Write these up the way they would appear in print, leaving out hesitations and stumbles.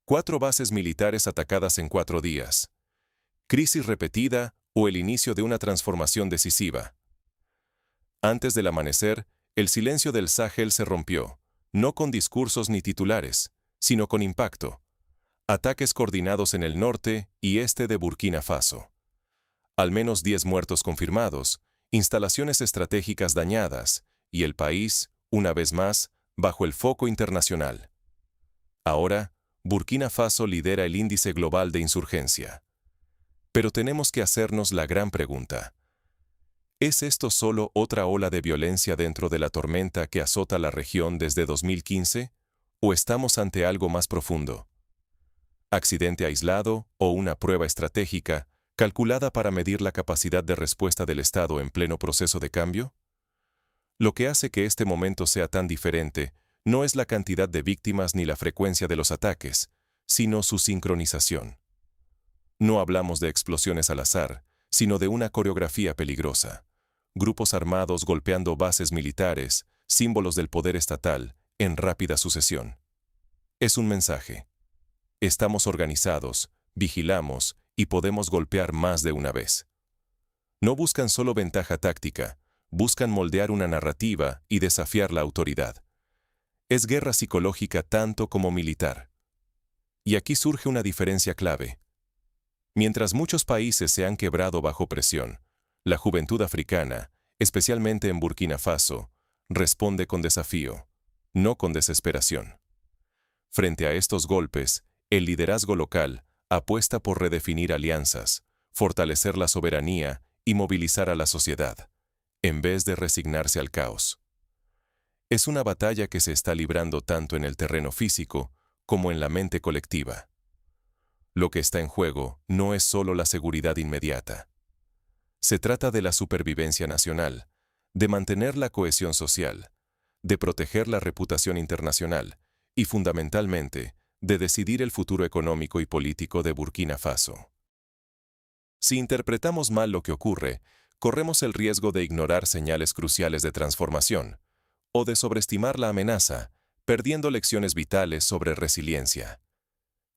4 bases militares atacadas en 4 días. Crisis repetida o el inicio de una transformación decisiva. Antes del amanecer, el silencio del Sahel se rompió, no con discursos ni titulares, sino con impacto. Ataques coordinados en el norte y este de Burkina Faso. Al menos 10 muertos confirmados, instalaciones estratégicas dañadas, y el país, una vez más, bajo el foco internacional. Ahora, Burkina Faso lidera el índice global de insurgencia. Pero tenemos que hacernos la gran pregunta. ¿Es esto solo otra ola de violencia dentro de la tormenta que azota la región desde 2015? ¿O estamos ante algo más profundo? ¿Accidente aislado o una prueba estratégica calculada para medir la capacidad de respuesta del Estado en pleno proceso de cambio? Lo que hace que este momento sea tan diferente no es la cantidad de víctimas ni la frecuencia de los ataques, sino su sincronización. No hablamos de explosiones al azar, sino de una coreografía peligrosa. Grupos armados golpeando bases militares, símbolos del poder estatal, en rápida sucesión. Es un mensaje. Estamos organizados, vigilamos y podemos golpear más de una vez. No buscan solo ventaja táctica, buscan moldear una narrativa y desafiar la autoridad. Es guerra psicológica tanto como militar. Y aquí surge una diferencia clave. Mientras muchos países se han quebrado bajo presión, la juventud africana, especialmente en Burkina Faso, responde con desafío, no con desesperación. Frente a estos golpes, el liderazgo local apuesta por redefinir alianzas, fortalecer la soberanía y movilizar a la sociedad, en vez de resignarse al caos. Es una batalla que se está librando tanto en el terreno físico como en la mente colectiva. Lo que está en juego no es solo la seguridad inmediata. Se trata de la supervivencia nacional, de mantener la cohesión social, de proteger la reputación internacional y, fundamentalmente, de decidir el futuro económico y político de Burkina Faso. Si interpretamos mal lo que ocurre, corremos el riesgo de ignorar señales cruciales de transformación, o de sobreestimar la amenaza, perdiendo lecciones vitales sobre resiliencia.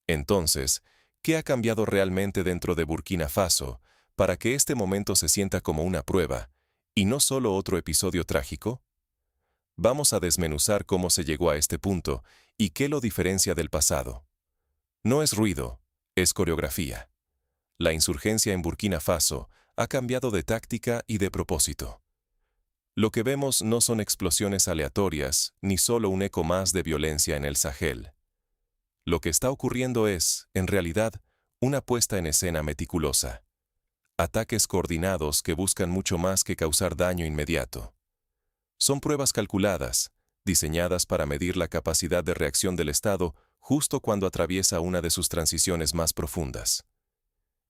Entonces, ¿qué ha cambiado realmente dentro de Burkina Faso para que este momento se sienta como una prueba, y no solo otro episodio trágico? Vamos a desmenuzar cómo se llegó a este punto y qué lo diferencia del pasado. No es ruido, es coreografía. La insurgencia en Burkina Faso ha cambiado de táctica y de propósito. Lo que vemos no son explosiones aleatorias, ni solo un eco más de violencia en el Sahel. Lo que está ocurriendo es, en realidad, una puesta en escena meticulosa. Ataques coordinados que buscan mucho más que causar daño inmediato. Son pruebas calculadas, diseñadas para medir la capacidad de reacción del Estado justo cuando atraviesa una de sus transiciones más profundas.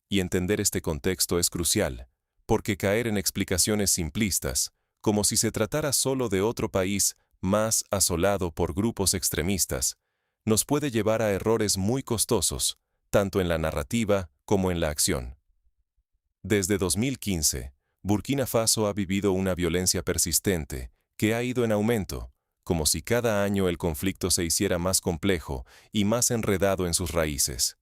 Y entender este contexto es crucial, porque caer en explicaciones simplistas, como si se tratara solo de otro país más asolado por grupos extremistas, nos puede llevar a errores muy costosos, tanto en la narrativa como en la acción. Desde 2015, Burkina Faso ha vivido una violencia persistente que ha ido en aumento, como si cada año el conflicto se hiciera más complejo y más enredado en sus raíces.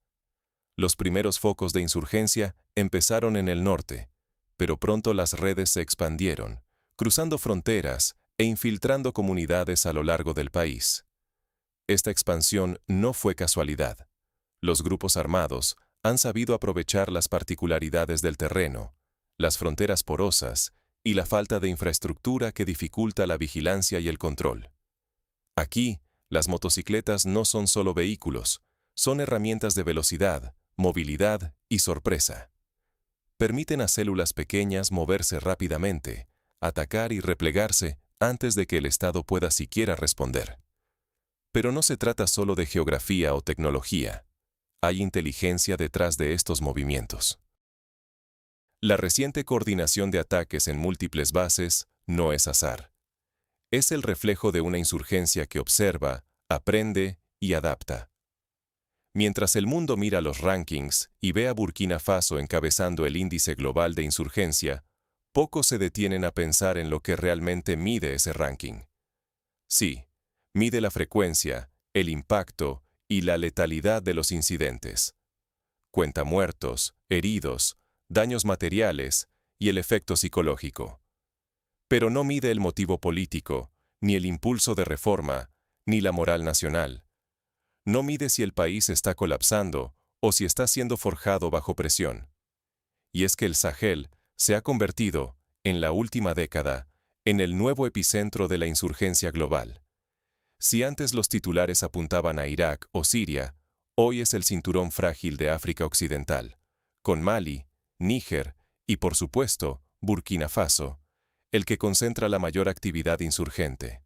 Los primeros focos de insurgencia empezaron en el norte, pero pronto las redes se expandieron, cruzando fronteras e infiltrando comunidades a lo largo del país. Esta expansión no fue casualidad. Los grupos armados han sabido aprovechar las particularidades del terreno, las fronteras porosas y la falta de infraestructura que dificulta la vigilancia y el control. Aquí, las motocicletas no son solo vehículos, son herramientas de velocidad, movilidad y sorpresa. Permiten a células pequeñas moverse rápidamente, atacar y replegarse antes de que el Estado pueda siquiera responder. Pero no se trata solo de geografía o tecnología. Hay inteligencia detrás de estos movimientos. La reciente coordinación de ataques en múltiples bases no es azar. Es el reflejo de una insurgencia que observa, aprende y adapta. Mientras el mundo mira los rankings y ve a Burkina Faso encabezando el índice global de insurgencia, pocos se detienen a pensar en lo que realmente mide ese ranking. Sí, mide la frecuencia, el impacto y la letalidad de los incidentes. Cuenta muertos, heridos, daños materiales y el efecto psicológico. Pero no mide el motivo político, ni el impulso de reforma, ni la moral nacional. No mide si el país está colapsando o si está siendo forjado bajo presión. Y es que el Sahel se ha convertido, en la última década, en el nuevo epicentro de la insurgencia global. Si antes los titulares apuntaban a Irak o Siria, hoy es el cinturón frágil de África Occidental, con Mali, Níger y, por supuesto, Burkina Faso, el que concentra la mayor actividad insurgente.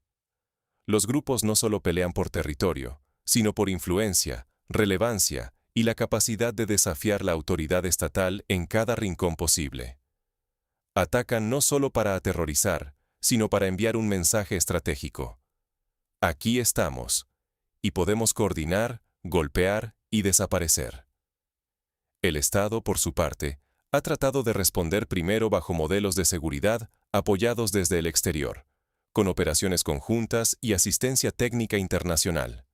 Los grupos no solo pelean por territorio, sino por influencia, relevancia y la capacidad de desafiar la autoridad estatal en cada rincón posible. Atacan no solo para aterrorizar, sino para enviar un mensaje estratégico. Aquí estamos, y podemos coordinar, golpear y desaparecer. El Estado, por su parte, ha tratado de responder primero bajo modelos de seguridad apoyados desde el exterior, con operaciones conjuntas y asistencia técnica internacional.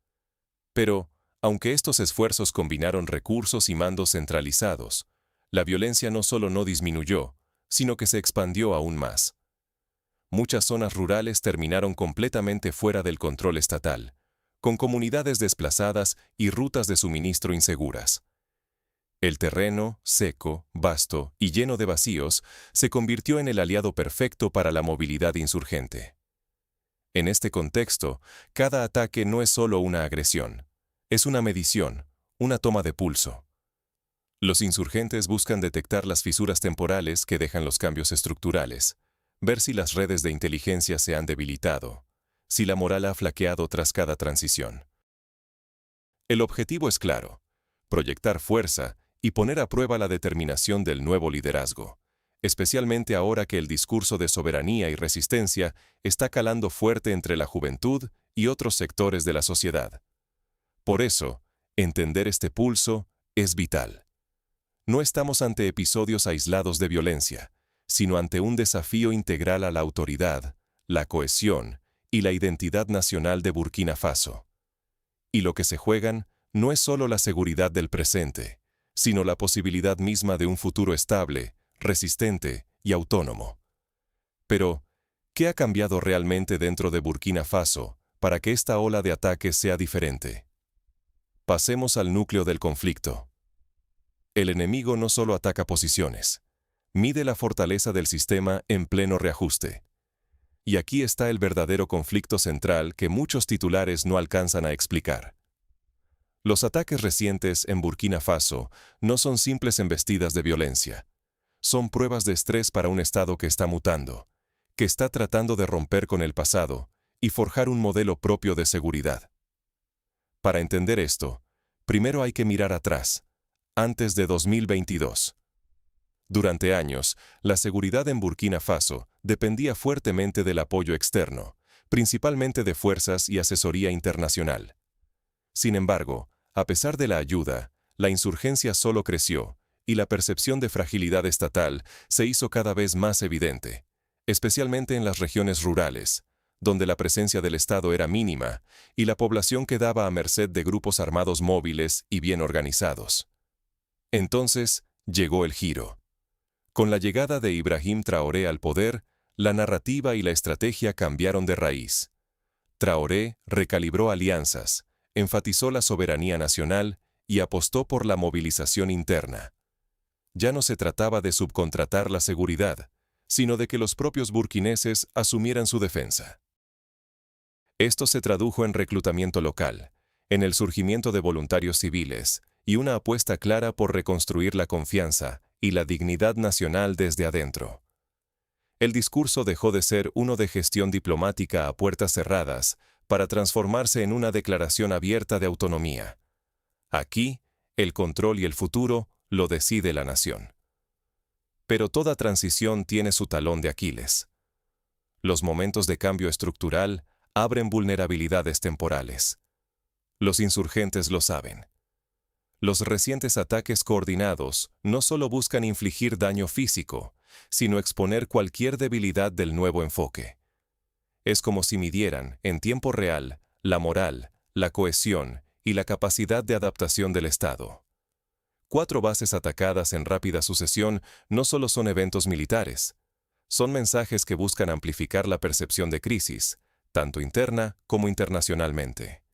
Pero, aunque estos esfuerzos combinaron recursos y mandos centralizados, la violencia no solo no disminuyó, sino que se expandió aún más. Muchas zonas rurales terminaron completamente fuera del control estatal, con comunidades desplazadas y rutas de suministro inseguras. El terreno, seco, vasto y lleno de vacíos, se convirtió en el aliado perfecto para la movilidad insurgente. En este contexto, cada ataque no es solo una agresión, es una medición, una toma de pulso. Los insurgentes buscan detectar las fisuras temporales que dejan los cambios estructurales, ver si las redes de inteligencia se han debilitado, si la moral ha flaqueado tras cada transición. El objetivo es claro: proyectar fuerza y poner a prueba la determinación del nuevo liderazgo, especialmente ahora que el discurso de soberanía y resistencia está calando fuerte entre la juventud y otros sectores de la sociedad. Por eso, entender este pulso es vital. No estamos ante episodios aislados de violencia, sino ante un desafío integral a la autoridad, la cohesión y la identidad nacional de Burkina Faso. Y lo que se juegan no es solo la seguridad del presente, sino la posibilidad misma de un futuro estable, resistente y autónomo. Pero, ¿qué ha cambiado realmente dentro de Burkina Faso para que esta ola de ataques sea diferente? Pasemos al núcleo del conflicto. El enemigo no solo ataca posiciones, mide la fortaleza del sistema en pleno reajuste. Y aquí está el verdadero conflicto central que muchos titulares no alcanzan a explicar. Los ataques recientes en Burkina Faso no son simples embestidas de violencia. Son pruebas de estrés para un Estado que está mutando, que está tratando de romper con el pasado y forjar un modelo propio de seguridad. Para entender esto, primero hay que mirar atrás, antes de 2022. Durante años, la seguridad en Burkina Faso dependía fuertemente del apoyo externo, principalmente de fuerzas y asesoría internacional. Sin embargo, a pesar de la ayuda, la insurgencia solo creció y la percepción de fragilidad estatal se hizo cada vez más evidente, especialmente en las regiones rurales, donde la presencia del Estado era mínima y la población quedaba a merced de grupos armados móviles y bien organizados. Entonces, llegó el giro. Con la llegada de Ibrahim Traoré al poder, la narrativa y la estrategia cambiaron de raíz. Traoré recalibró alianzas, enfatizó la soberanía nacional y apostó por la movilización interna. Ya no se trataba de subcontratar la seguridad, sino de que los propios burkineses asumieran su defensa. Esto se tradujo en reclutamiento local, en el surgimiento de voluntarios civiles y una apuesta clara por reconstruir la confianza y la dignidad nacional desde adentro. El discurso dejó de ser uno de gestión diplomática a puertas cerradas para transformarse en una declaración abierta de autonomía. Aquí, el control y el futuro lo decide la nación. Pero toda transición tiene su talón de Aquiles. Los momentos de cambio estructural abren vulnerabilidades temporales. Los insurgentes lo saben. Los recientes ataques coordinados no solo buscan infligir daño físico, sino exponer cualquier debilidad del nuevo enfoque. Es como si midieran, en tiempo real, la moral, la cohesión y la capacidad de adaptación del Estado. 4 bases atacadas en rápida sucesión no solo son eventos militares, son mensajes que buscan amplificar la percepción de crisis, tanto interna como internacionalmente.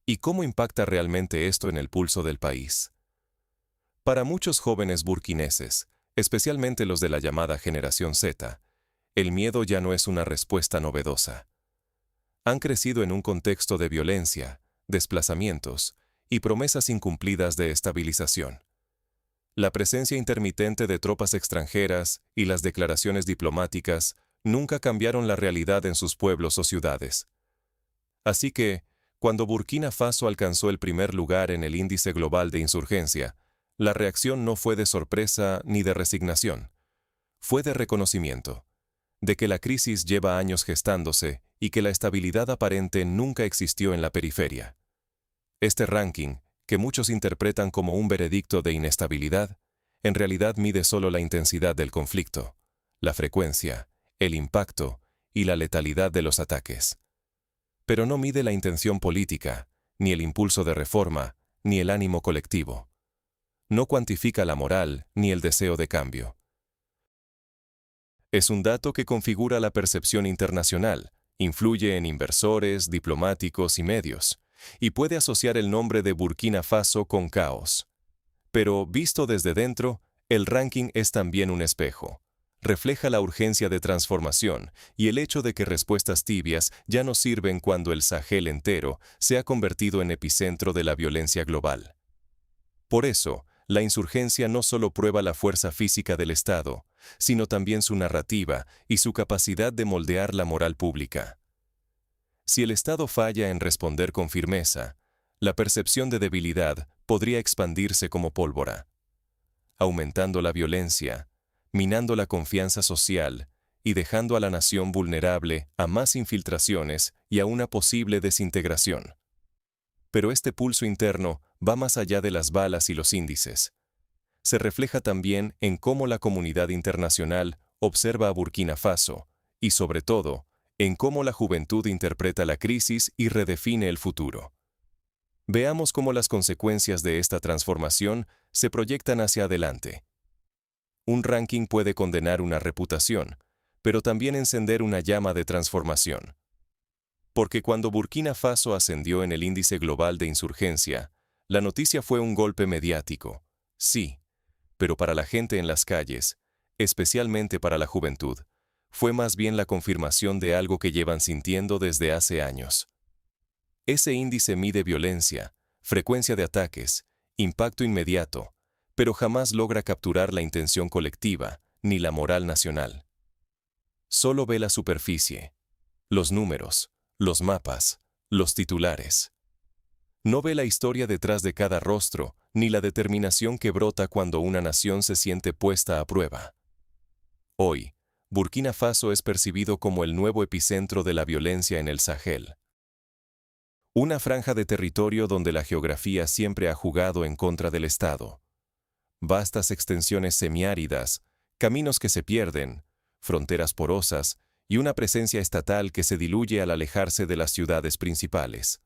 ¿Y cómo impacta realmente esto en el pulso del país? Para muchos jóvenes burkineses, especialmente los de la llamada generación Z, el miedo ya no es una respuesta novedosa. Han crecido en un contexto de violencia, desplazamientos y promesas incumplidas de estabilización. La presencia intermitente de tropas extranjeras y las declaraciones diplomáticas nunca cambiaron la realidad en sus pueblos o ciudades. Así que, cuando Burkina Faso alcanzó el primer lugar en el índice global de insurgencia, la reacción no fue de sorpresa ni de resignación. Fue de reconocimiento, de que la crisis lleva años gestándose y que la estabilidad aparente nunca existió en la periferia. Este ranking, que muchos interpretan como un veredicto de inestabilidad, en realidad mide solo la intensidad del conflicto, la frecuencia, el impacto y la letalidad de los ataques. Pero no mide la intención política, ni el impulso de reforma, ni el ánimo colectivo. No cuantifica la moral ni el deseo de cambio. Es un dato que configura la percepción internacional, influye en inversores, diplomáticos y medios, y puede asociar el nombre de Burkina Faso con caos. Pero, visto desde dentro, el ranking es también un espejo. Refleja la urgencia de transformación y el hecho de que respuestas tibias ya no sirven cuando el Sahel entero se ha convertido en epicentro de la violencia global. Por eso, la insurgencia no solo prueba la fuerza física del Estado, sino también su narrativa y su capacidad de moldear la moral pública. Si el Estado falla en responder con firmeza, la percepción de debilidad podría expandirse como pólvora, aumentando la violencia, minando la confianza social y dejando a la nación vulnerable a más infiltraciones y a una posible desintegración. Pero este pulso interno va más allá de las balas y los índices. Se refleja también en cómo la comunidad internacional observa a Burkina Faso y, sobre todo, en cómo la juventud interpreta la crisis y redefine el futuro. Veamos cómo las consecuencias de esta transformación se proyectan hacia adelante. Un ranking puede condenar una reputación, pero también encender una llama de transformación. Porque cuando Burkina Faso ascendió en el índice global de insurgencia, la noticia fue un golpe mediático, sí, pero para la gente en las calles, especialmente para la juventud, fue más bien la confirmación de algo que llevan sintiendo desde hace años. Ese índice mide violencia, frecuencia de ataques, impacto inmediato, pero jamás logra capturar la intención colectiva ni la moral nacional. Solo ve la superficie, los números, los mapas, los titulares. No ve la historia detrás de cada rostro, ni la determinación que brota cuando una nación se siente puesta a prueba. Hoy, Burkina Faso es percibido como el nuevo epicentro de la violencia en el Sahel. Una franja de territorio donde la geografía siempre ha jugado en contra del Estado. Vastas extensiones semiáridas, caminos que se pierden, fronteras porosas y una presencia estatal que se diluye al alejarse de las ciudades principales.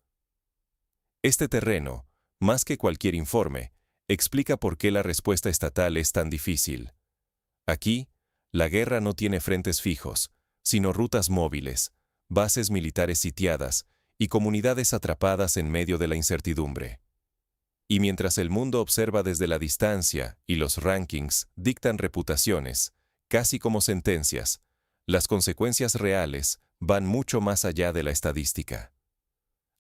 Este terreno, más que cualquier informe, explica por qué la respuesta estatal es tan difícil. Aquí, la guerra no tiene frentes fijos, sino rutas móviles, bases militares sitiadas y comunidades atrapadas en medio de la incertidumbre. Y mientras el mundo observa desde la distancia y los rankings dictan reputaciones, casi como sentencias, las consecuencias reales van mucho más allá de la estadística.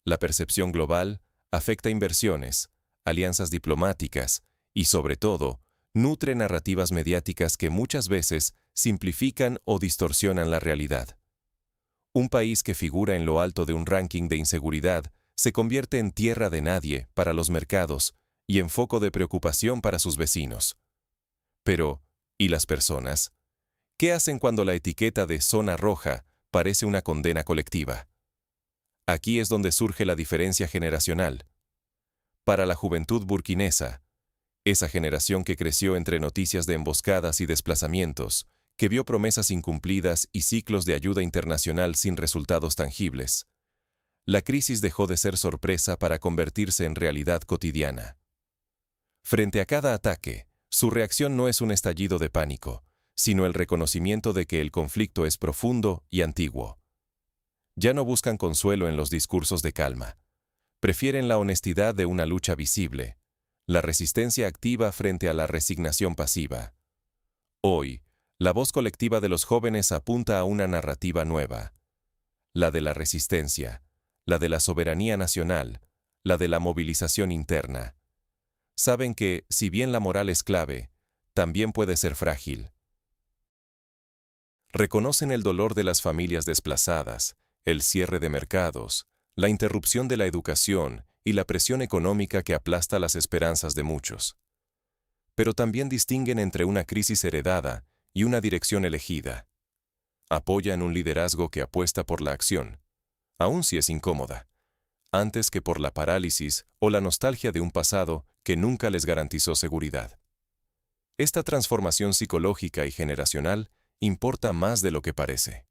La percepción global afecta inversiones, alianzas diplomáticas y, sobre todo, nutre narrativas mediáticas que muchas veces simplifican o distorsionan la realidad. Un país que figura en lo alto de un ranking de inseguridad se convierte en tierra de nadie para los mercados y en foco de preocupación para sus vecinos. Pero, ¿y las personas? ¿Qué hacen cuando la etiqueta de zona roja parece una condena colectiva? Aquí es donde surge la diferencia generacional. Para la juventud burkinesa, esa generación que creció entre noticias de emboscadas y desplazamientos, que vio promesas incumplidas y ciclos de ayuda internacional sin resultados tangibles, La crisis dejó de ser sorpresa para convertirse en realidad cotidiana. Frente a cada ataque, su reacción no es un estallido de pánico, sino el reconocimiento de que el conflicto es profundo y antiguo. Ya no buscan consuelo en los discursos de calma. Prefieren la honestidad de una lucha visible, la resistencia activa frente a la resignación pasiva. Hoy, la voz colectiva de los jóvenes apunta a una narrativa nueva. La de la resistencia, la de la soberanía nacional, la de la movilización interna. Saben que, si bien la moral es clave, también puede ser frágil. Reconocen el dolor de las familias desplazadas, el cierre de mercados, la interrupción de la educación y la presión económica que aplasta las esperanzas de muchos. Pero también distinguen entre una crisis heredada y una dirección elegida. Apoyan un liderazgo que apuesta por la acción, aun si es incómoda, antes que por la parálisis o la nostalgia de un pasado que nunca les garantizó seguridad. Esta transformación psicológica y generacional importa más de lo que parece.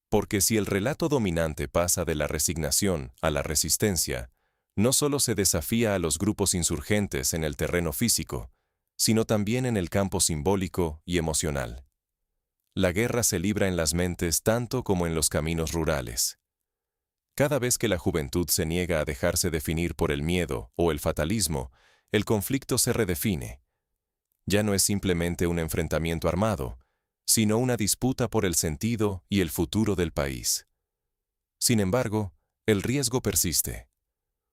Porque si el relato dominante pasa de la resignación a la resistencia, no solo se desafía a los grupos insurgentes en el terreno físico, sino también en el campo simbólico y emocional. La guerra se libra en las mentes tanto como en los caminos rurales. Cada vez que la juventud se niega a dejarse definir por el miedo o el fatalismo, el conflicto se redefine. Ya no es simplemente un enfrentamiento armado, sino una disputa por el sentido y el futuro del país. Sin embargo, el riesgo persiste.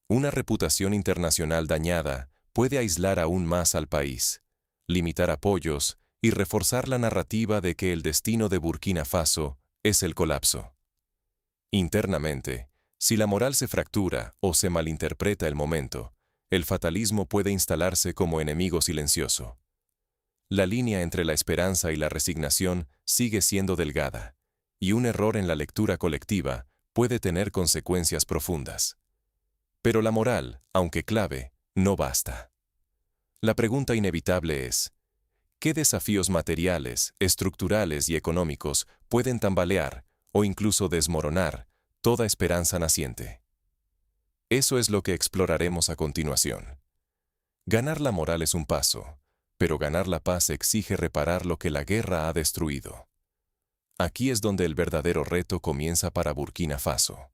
Una reputación internacional dañada puede aislar aún más al país, limitar apoyos y reforzar la narrativa de que el destino de Burkina Faso es el colapso. Internamente, si la moral se fractura o se malinterpreta el momento, el fatalismo puede instalarse como enemigo silencioso. La línea entre la esperanza y la resignación sigue siendo delgada, y un error en la lectura colectiva puede tener consecuencias profundas. Pero la moral, aunque clave, no basta. La pregunta inevitable es, ¿qué desafíos materiales, estructurales y económicos pueden tambalear o incluso desmoronar toda esperanza naciente? Eso es lo que exploraremos a continuación. Ganar la moral es un paso, pero ganar la paz exige reparar lo que la guerra ha destruido. Aquí es donde el verdadero reto comienza para Burkina Faso.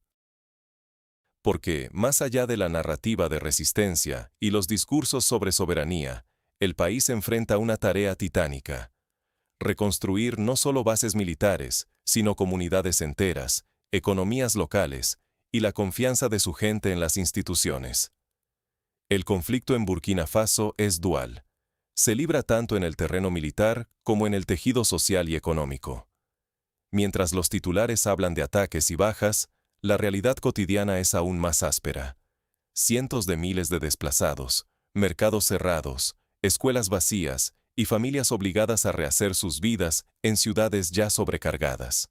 Porque, más allá de la narrativa de resistencia y los discursos sobre soberanía, el país enfrenta una tarea titánica. Reconstruir no solo bases militares, sino comunidades enteras, economías locales y la confianza de su gente en las instituciones. El conflicto en Burkina Faso es dual. Se libra tanto en el terreno militar como en el tejido social y económico. Mientras los titulares hablan de ataques y bajas, la realidad cotidiana es aún más áspera. Cientos de miles de desplazados, mercados cerrados, escuelas vacías y familias obligadas a rehacer sus vidas en ciudades ya sobrecargadas.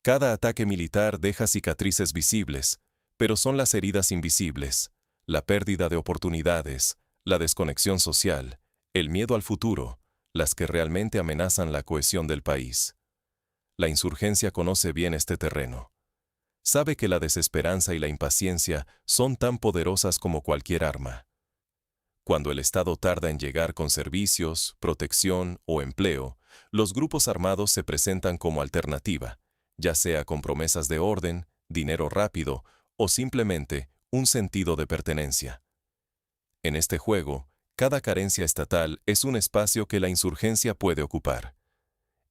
Cada ataque militar deja cicatrices visibles, pero son las heridas invisibles, la pérdida de oportunidades, la desconexión social, el miedo al futuro, las que realmente amenazan la cohesión del país. La insurgencia conoce bien este terreno. Sabe que la desesperanza y la impaciencia son tan poderosas como cualquier arma. Cuando el Estado tarda en llegar con servicios, protección o empleo, los grupos armados se presentan como alternativa, ya sea con promesas de orden, dinero rápido o simplemente un sentido de pertenencia. En este juego, cada carencia estatal es un espacio que la insurgencia puede ocupar.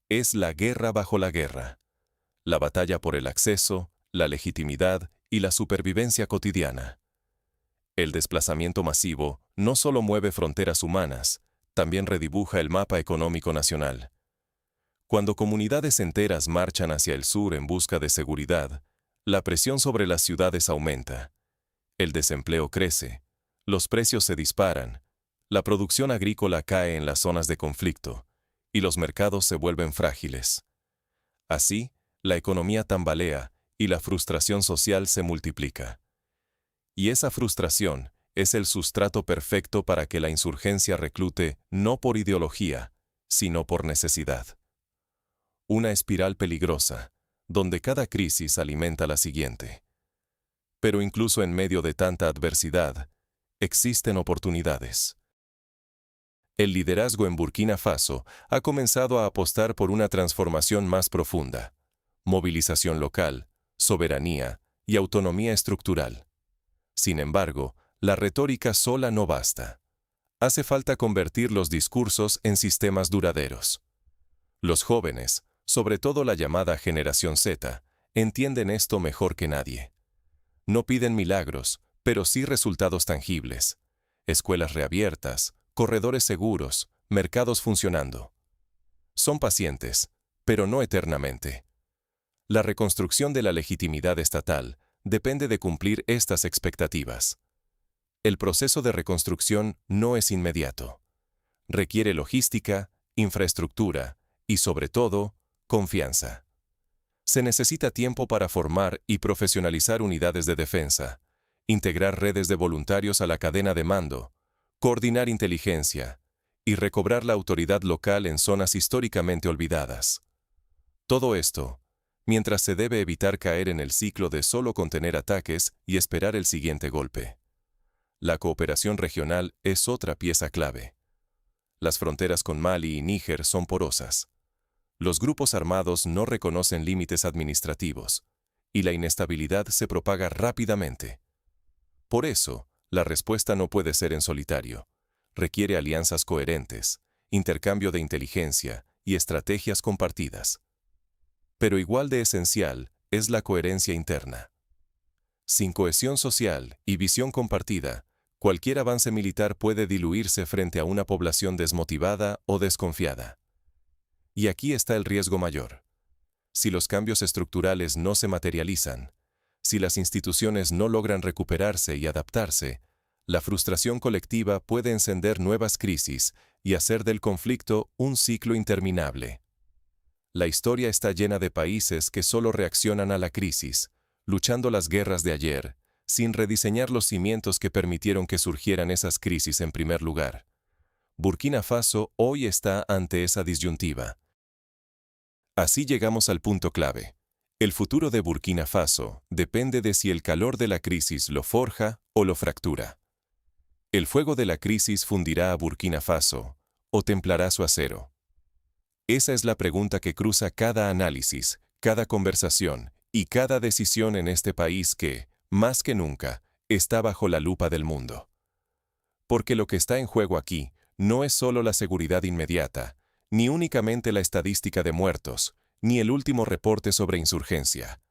Es la guerra bajo la guerra. La batalla por el acceso, la legitimidad y la supervivencia cotidiana. El desplazamiento masivo no solo mueve fronteras humanas, también redibuja el mapa económico nacional. Cuando comunidades enteras marchan hacia el sur en busca de seguridad, la presión sobre las ciudades aumenta. El desempleo crece, los precios se disparan, la producción agrícola cae en las zonas de conflicto, y los mercados se vuelven frágiles. Así, la economía tambalea y la frustración social se multiplica. Y esa frustración es el sustrato perfecto para que la insurgencia reclute no por ideología, sino por necesidad. Una espiral peligrosa, donde cada crisis alimenta la siguiente. Pero incluso en medio de tanta adversidad, existen oportunidades. El liderazgo en Burkina Faso ha comenzado a apostar por una transformación más profunda: movilización local, soberanía y autonomía estructural. Sin embargo, la retórica sola no basta. Hace falta convertir los discursos en sistemas duraderos. Los jóvenes, sobre todo la llamada generación Z, entienden esto mejor que nadie. No piden milagros, pero sí resultados tangibles: escuelas reabiertas, corredores seguros, mercados funcionando. Son pacientes, pero no eternamente. La reconstrucción de la legitimidad estatal depende de cumplir estas expectativas. El proceso de reconstrucción no es inmediato. Requiere logística, infraestructura y, sobre todo, confianza. Se necesita tiempo para formar y profesionalizar unidades de defensa, integrar redes de voluntarios a la cadena de mando, coordinar inteligencia y recobrar la autoridad local en zonas históricamente olvidadas. Todo esto, mientras se debe evitar caer en el ciclo de solo contener ataques y esperar el siguiente golpe. La cooperación regional es otra pieza clave. Las fronteras con Mali y Níger son porosas. Los grupos armados no reconocen límites administrativos, y la inestabilidad se propaga rápidamente. Por eso, la respuesta no puede ser en solitario. Requiere alianzas coherentes, intercambio de inteligencia y estrategias compartidas. Pero igual de esencial es la coherencia interna. Sin cohesión social y visión compartida, cualquier avance militar puede diluirse frente a una población desmotivada o desconfiada. Y aquí está el riesgo mayor. Si los cambios estructurales no se materializan, si las instituciones no logran recuperarse y adaptarse, la frustración colectiva puede encender nuevas crisis y hacer del conflicto un ciclo interminable. La historia está llena de países que solo reaccionan a la crisis, luchando las guerras de ayer, sin rediseñar los cimientos que permitieron que surgieran esas crisis en primer lugar. Burkina Faso hoy está ante esa disyuntiva. Así llegamos al punto clave. El futuro de Burkina Faso depende de si el calor de la crisis lo forja o lo fractura. ¿El fuego de la crisis fundirá a Burkina Faso o templará su acero? Esa es la pregunta que cruza cada análisis, cada conversación y cada decisión en este país que, más que nunca, está bajo la lupa del mundo. Porque lo que está en juego aquí no es solo la seguridad inmediata, ni únicamente la estadística de muertos, ni el último reporte sobre insurgencia.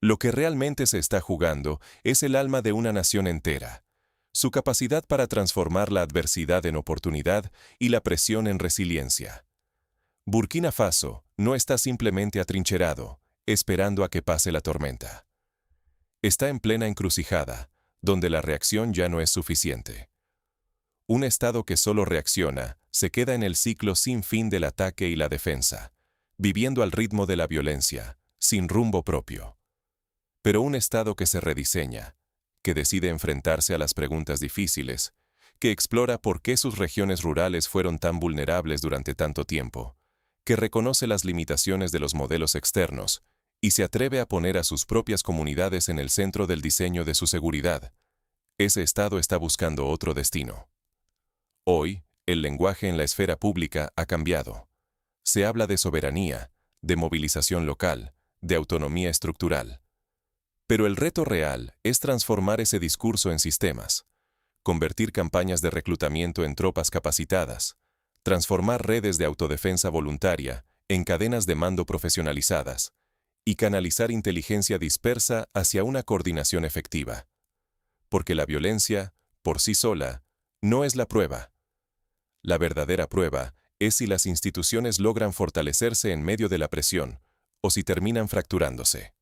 Lo que realmente se está jugando es el alma de una nación entera, su capacidad para transformar la adversidad en oportunidad y la presión en resiliencia. Burkina Faso no está simplemente atrincherado, esperando a que pase la tormenta. Está en plena encrucijada, donde la reacción ya no es suficiente. Un Estado que solo reacciona se queda en el ciclo sin fin del ataque y la defensa, viviendo al ritmo de la violencia, sin rumbo propio. Pero un Estado que se rediseña, que decide enfrentarse a las preguntas difíciles, que explora por qué sus regiones rurales fueron tan vulnerables durante tanto tiempo, que reconoce las limitaciones de los modelos externos y se atreve a poner a sus propias comunidades en el centro del diseño de su seguridad. Ese Estado está buscando otro destino. Hoy, el lenguaje en la esfera pública ha cambiado. Se habla de soberanía, de movilización local, de autonomía estructural. Pero el reto real es transformar ese discurso en sistemas, convertir campañas de reclutamiento en tropas capacitadas, transformar redes de autodefensa voluntaria en cadenas de mando profesionalizadas y canalizar inteligencia dispersa hacia una coordinación efectiva. Porque la violencia, por sí sola, no es la prueba. La verdadera prueba es si las instituciones logran fortalecerse en medio de la presión o si terminan fracturándose.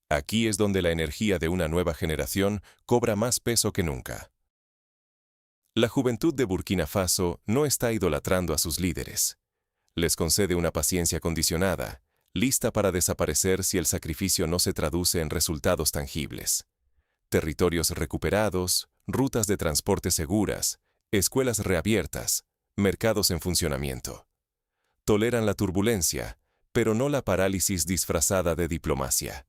Aquí es donde la energía de una nueva generación cobra más peso que nunca. La juventud de Burkina Faso no está idolatrando a sus líderes. Les concede una paciencia condicionada, lista para desaparecer si el sacrificio no se traduce en resultados tangibles. Territorios recuperados, rutas de transporte seguras, escuelas reabiertas, mercados en funcionamiento. Toleran la turbulencia, pero no la parálisis disfrazada de diplomacia.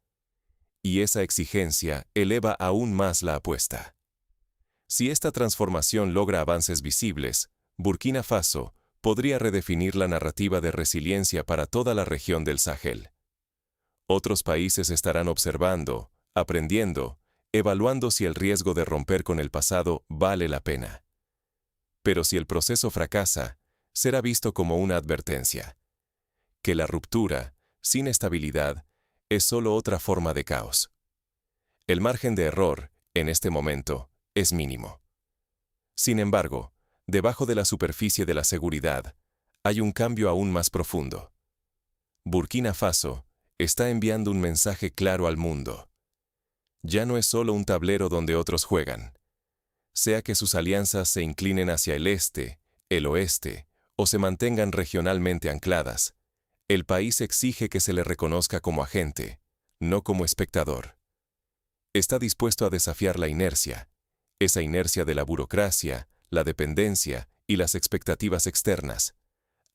Y esa exigencia eleva aún más la apuesta. Si esta transformación logra avances visibles, Burkina Faso podría redefinir la narrativa de resiliencia para toda la región del Sahel. Otros países estarán observando, aprendiendo, evaluando si el riesgo de romper con el pasado vale la pena. Pero si el proceso fracasa, será visto como una advertencia. Que la ruptura, sin estabilidad, es solo otra forma de caos. El margen de error, en este momento, es mínimo. Sin embargo, debajo de la superficie de la seguridad, hay un cambio aún más profundo. Burkina Faso está enviando un mensaje claro al mundo. Ya no es solo un tablero donde otros juegan. Sea que sus alianzas se inclinen hacia el este, el oeste, o se mantengan regionalmente ancladas, el país exige que se le reconozca como agente, no como espectador. Está dispuesto a desafiar la inercia, esa inercia de la burocracia, la dependencia y las expectativas externas,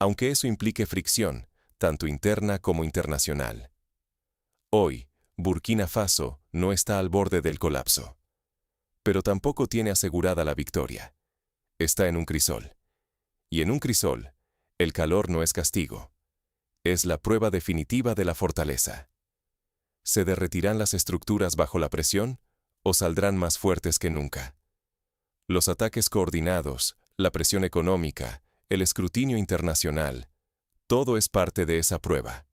aunque eso implique fricción, tanto interna como internacional. Hoy, Burkina Faso no está al borde del colapso. Pero tampoco tiene asegurada la victoria. Está en un crisol. Y en un crisol, el calor no es castigo. Es la prueba definitiva de la fortaleza. ¿Se derretirán las estructuras bajo la presión o saldrán más fuertes que nunca? Los ataques coordinados, la presión económica, el escrutinio internacional, todo es parte de esa prueba.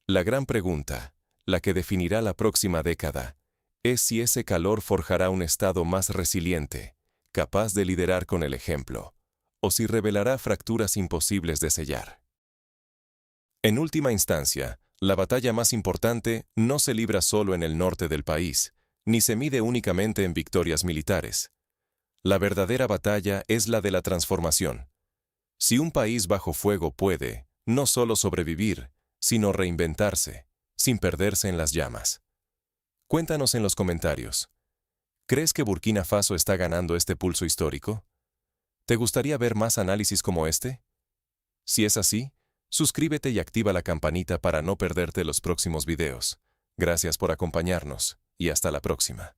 La gran pregunta, la que definirá la próxima década, es si ese calor forjará un Estado más resiliente, capaz de liderar con el ejemplo, o si revelará fracturas imposibles de sellar. En última instancia, la batalla más importante no se libra solo en el norte del país, ni se mide únicamente en victorias militares. La verdadera batalla es la de la transformación. Si un país bajo fuego puede, no solo sobrevivir, sino reinventarse, sin perderse en las llamas. Cuéntanos en los comentarios. ¿Crees que Burkina Faso está ganando este pulso histórico? ¿Te gustaría ver más análisis como este? Si es así, suscríbete y activa la campanita para no perderte los próximos videos. Gracias por acompañarnos y hasta la próxima.